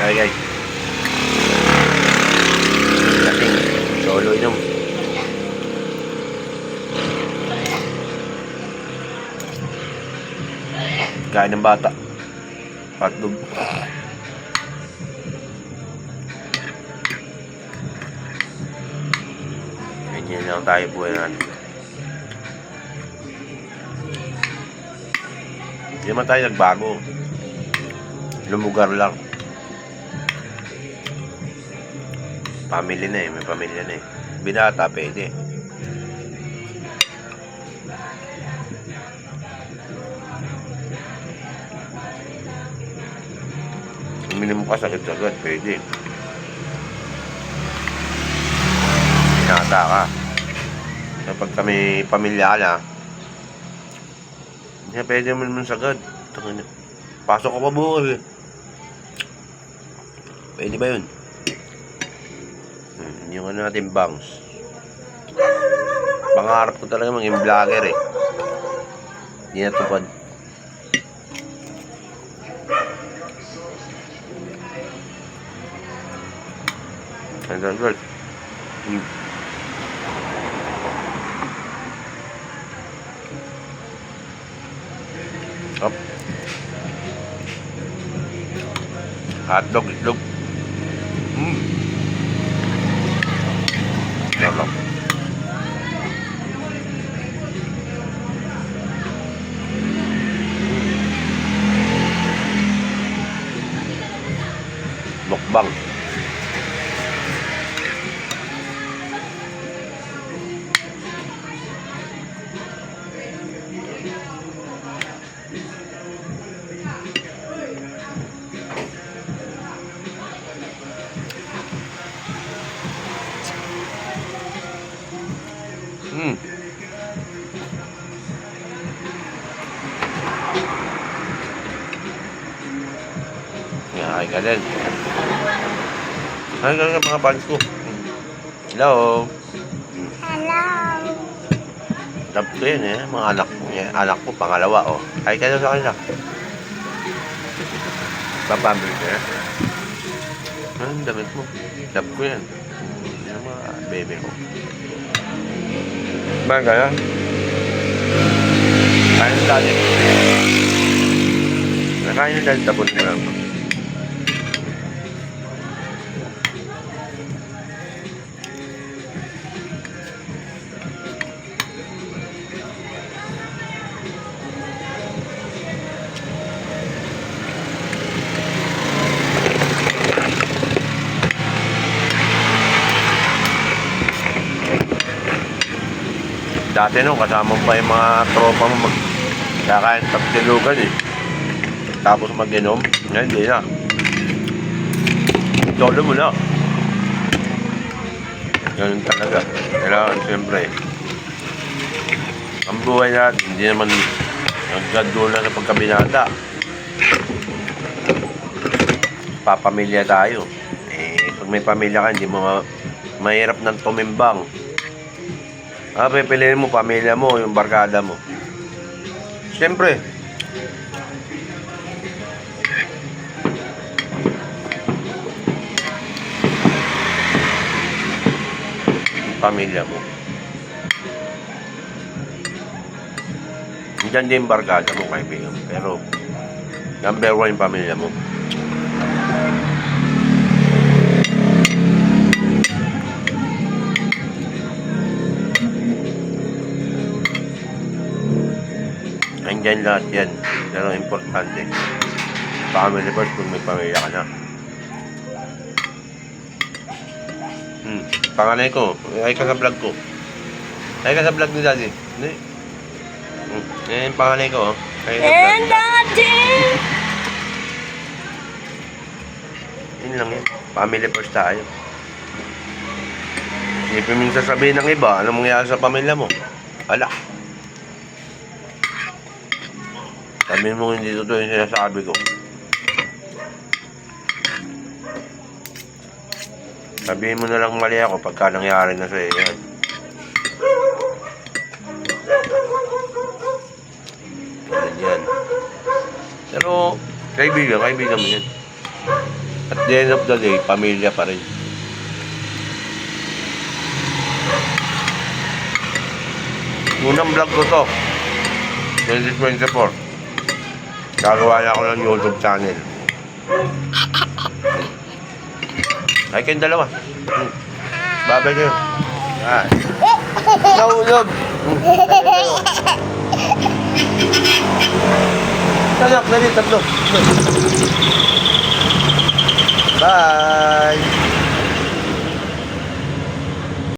Okay guys. Lasing. Solo inom. Kain ng bata. Hotdog. Ganyan lang tayo buhay natin. Hindi naman tayo nagbago. Lumugar lang. Family na eh. May pamilya na eh. Binata pwede. Uminom ka sagad-sagad. Pwede. Binata ka. Kapag kami pamilya ka na, hindi na pwede mo sagad. Pasok ka pa bukas eh. Pwede ba yun? Yung ano natin bangs. Pangarap ko talaga maging vlogger eh. Hindi natupad. Hanggang girl. Up. Hotdog, itlog. Sarap. Mukbang. Ay ka din. Ay ka mga fans ko. Hello. Hello. Love ko yun eh. Mga anak ko. Anak ko, pangalawa oh. Ay ka din sa kanila. Papambil ka eh. Ang damit mo. Love ko yan. Yung mga bebe ko. Ba kaya? Kain na dali. Nakain na dali. Tapos mo lang. Dati nung kasama pa yung mga tropa mo kakain tapsilugan eh. Tapos mag-inom, hindi na. Solo mo na. Ganun talaga. Kailangan siyempre. Ang buhay natin, hindi naman nagkadulan na pagkabinata. Papamilya tayo. Eh, pag may pamilya ka, hindi mo mahirap ng tumimbang. Pipiliin mo pamilya mo, yung barkada mo. Siyempre. Pamilya mo. Diyan din barkada mo, kaibigan. Pero, number one yung pamilya mo. Andyan lahat yan. Pero importante. Family first kung may pamilya ka na. Panganay ko. Ay ka sa vlog ko. Ay ka sa vlog ni Daddy. Hindi. Yan yung panganay ko. Ay ka sa vlog. Daddy! Yun lang yan. Family first tayo. Hindi pa minsan sabihin ng iba. Anong mangyayari sa pamilya mo? Ala. Sabihin mo hindi totoo yung sinasabi ko. Sabihin mo na lang mali ako pagka nangyari na sa iyo yan. Yan. Pero, kaibigan mo yan. At the end of the day, pamilya pa rin. Unang vlog ko to, 2024. Gagawa na ako ng YouTube channel. Ay, kayong dalawa. Babay kayo. Ay. Nahulog. Anak, dali, tatlo. Bye.